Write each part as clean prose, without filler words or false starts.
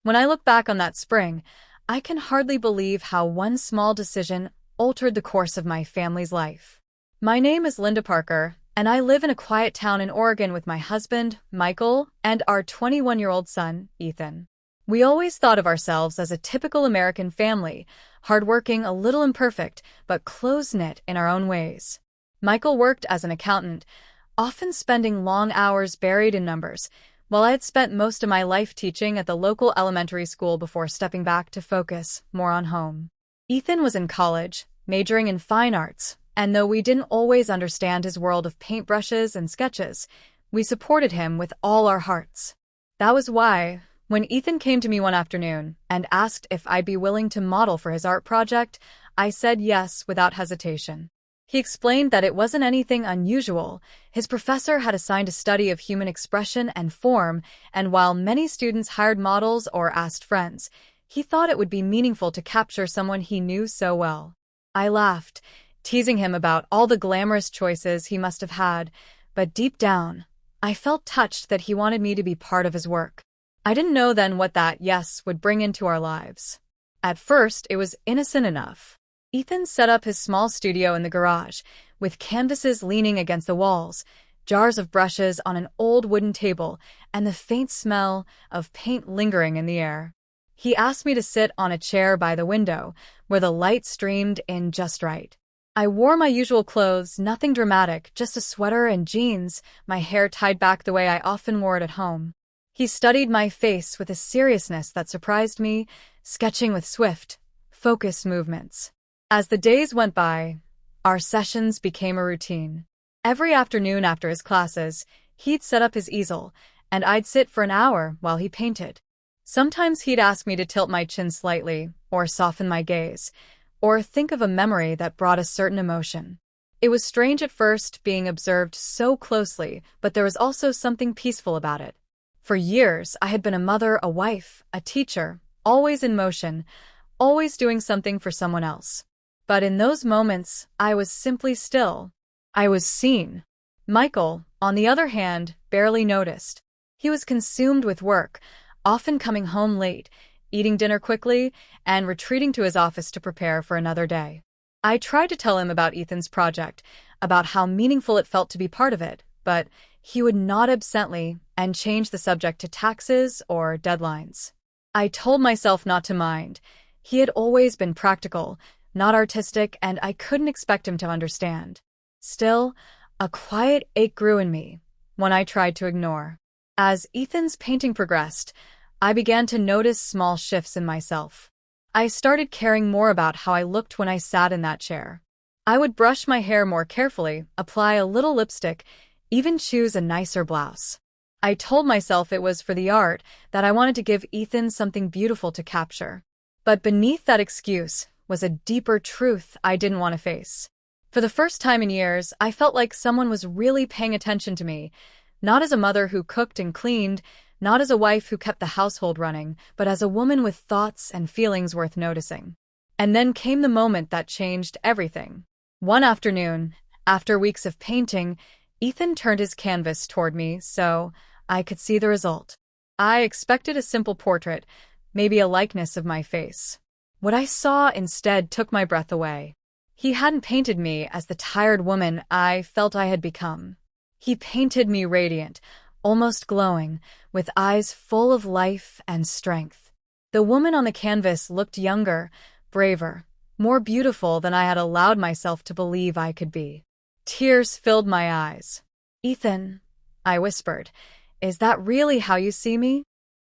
When I look back on that spring, I can hardly believe how one small decision altered the course of my family's life. My name is Linda Parker, and I live in a quiet town in Oregon with my husband, Michael, and our 21-year-old son, Ethan. We always thought of ourselves as a typical American family, hardworking, a little imperfect, but close-knit in our own ways. Michael worked as an accountant, often spending long hours buried in numbers, while I had spent most of my life teaching at the local elementary school before stepping back to focus more on home. Ethan was in college, majoring in fine arts, and though we didn't always understand his world of paintbrushes and sketches, we supported him with all our hearts. That was why, when Ethan came to me one afternoon and asked if I'd be willing to model for his art project, I said yes without hesitation. He explained that it wasn't anything unusual. His professor had assigned a study of human expression and form, and while many students hired models or asked friends, he thought it would be meaningful to capture someone he knew so well. I laughed, teasing him about all the glamorous choices he must have had, but deep down, I felt touched that he wanted me to be part of his work. I didn't know then what that yes would bring into our lives. At first, it was innocent enough. Ethan set up his small studio in the garage, with canvases leaning against the walls, jars of brushes on an old wooden table, and the faint smell of paint lingering in the air. He asked me to sit on a chair by the window, where the light streamed in just right. I wore my usual clothes, nothing dramatic, just a sweater and jeans, my hair tied back the way I often wore it at home. He studied my face with a seriousness that surprised me, sketching with swift, focused movements. As the days went by, our sessions became a routine. Every afternoon after his classes, he'd set up his easel, and I'd sit for an hour while he painted. Sometimes he'd ask me to tilt my chin slightly, or soften my gaze, or think of a memory that brought a certain emotion. It was strange at first being observed so closely, but there was also something peaceful about it. For years, I had been a mother, a wife, a teacher, always in motion, always doing something for someone else. But in those moments, I was simply still. I was seen. Michael, on the other hand, barely noticed. He was consumed with work, often coming home late, eating dinner quickly, and retreating to his office to prepare for another day. I tried to tell him about Ethan's project, about how meaningful it felt to be part of it, but he would nod absently and change the subject to taxes or deadlines. I told myself not to mind. He had always been practical, not artistic, and I couldn't expect him to understand. Still, a quiet ache grew in me, one I tried to ignore. As Ethan's painting progressed, I began to notice small shifts in myself. I started caring more about how I looked when I sat in that chair. I would brush my hair more carefully, apply a little lipstick, even choose a nicer blouse. I told myself it was for the art, that I wanted to give Ethan something beautiful to capture. But beneath that excuse was a deeper truth I didn't want to face. For the first time in years, I felt like someone was really paying attention to me, not as a mother who cooked and cleaned, not as a wife who kept the household running, but as a woman with thoughts and feelings worth noticing. And then came the moment that changed everything. One afternoon, after weeks of painting, Ethan turned his canvas toward me so I could see the result. I expected a simple portrait, maybe a likeness of my face. What I saw instead took my breath away. He hadn't painted me as the tired woman I felt I had become. He painted me radiant, almost glowing, with eyes full of life and strength. The woman on the canvas looked younger, braver, more beautiful than I had allowed myself to believe I could be. Tears filled my eyes. "Ethan," I whispered, "is that really how you see me?"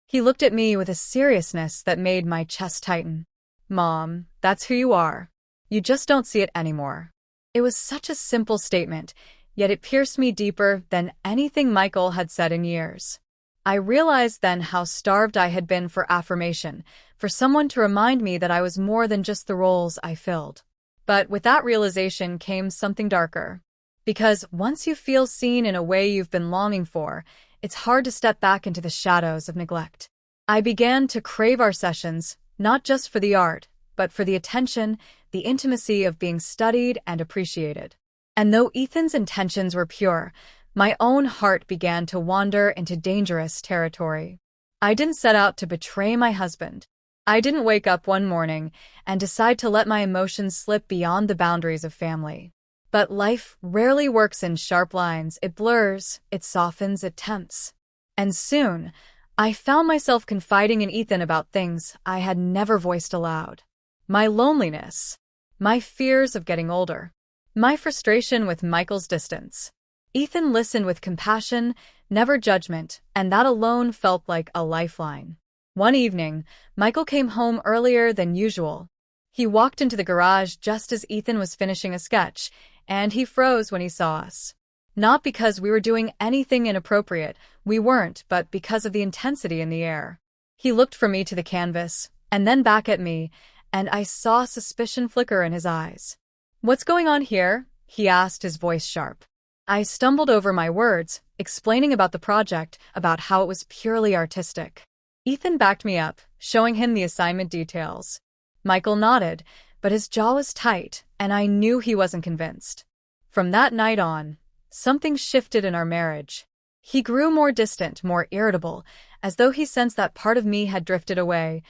He looked at me with a seriousness that made my chest tighten. "Mom, that's who you are. You just don't see it anymore." It was such a simple statement, yet it pierced me deeper than anything Michael had said in years. I realized then how starved I had been for affirmation, for someone to remind me that I was more than just the roles I filled. But with that realization came something darker. Because once you feel seen in a way you've been longing for, it's hard to step back into the shadows of neglect. I began to crave our sessions, not just for the art, but for the attention, the intimacy of being studied and appreciated. And though Ethan's intentions were pure, my own heart began to wander into dangerous territory. I didn't set out to betray my husband. I didn't wake up one morning and decide to let my emotions slip beyond the boundaries of family. But life rarely works in sharp lines. It blurs, it softens, it tempts. And soon, I found myself confiding in Ethan about things I had never voiced aloud. My loneliness, my fears of getting older, my frustration with Michael's distance. Ethan listened with compassion, never judgment, and that alone felt like a lifeline. One evening, Michael came home earlier than usual. He walked into the garage just as Ethan was finishing a sketch, and he froze when he saw us. Not because we were doing anything inappropriate, we weren't, but because of the intensity in the air. He looked from me to the canvas, and then back at me, and I saw suspicion flicker in his eyes. "What's going on here?" he asked, his voice sharp. I stumbled over my words, explaining about the project, about how it was purely artistic. Ethan backed me up, showing him the assignment details. Michael nodded, but his jaw was tight, and I knew he wasn't convinced. From that night on, something shifted in our marriage. He grew more distant, more irritable, as though he sensed that part of me had drifted away,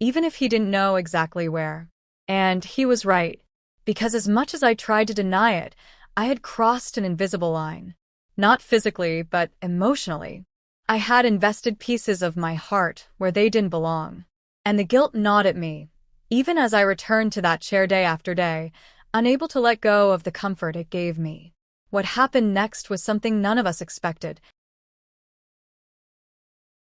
even if he didn't know exactly where. And he was right, because as much as I tried to deny it, I had crossed an invisible line. Not physically, but emotionally. I had invested pieces of my heart where they didn't belong. And the guilt gnawed at me, even as I returned to that chair day after day, unable to let go of the comfort it gave me. What happened next was something none of us expected.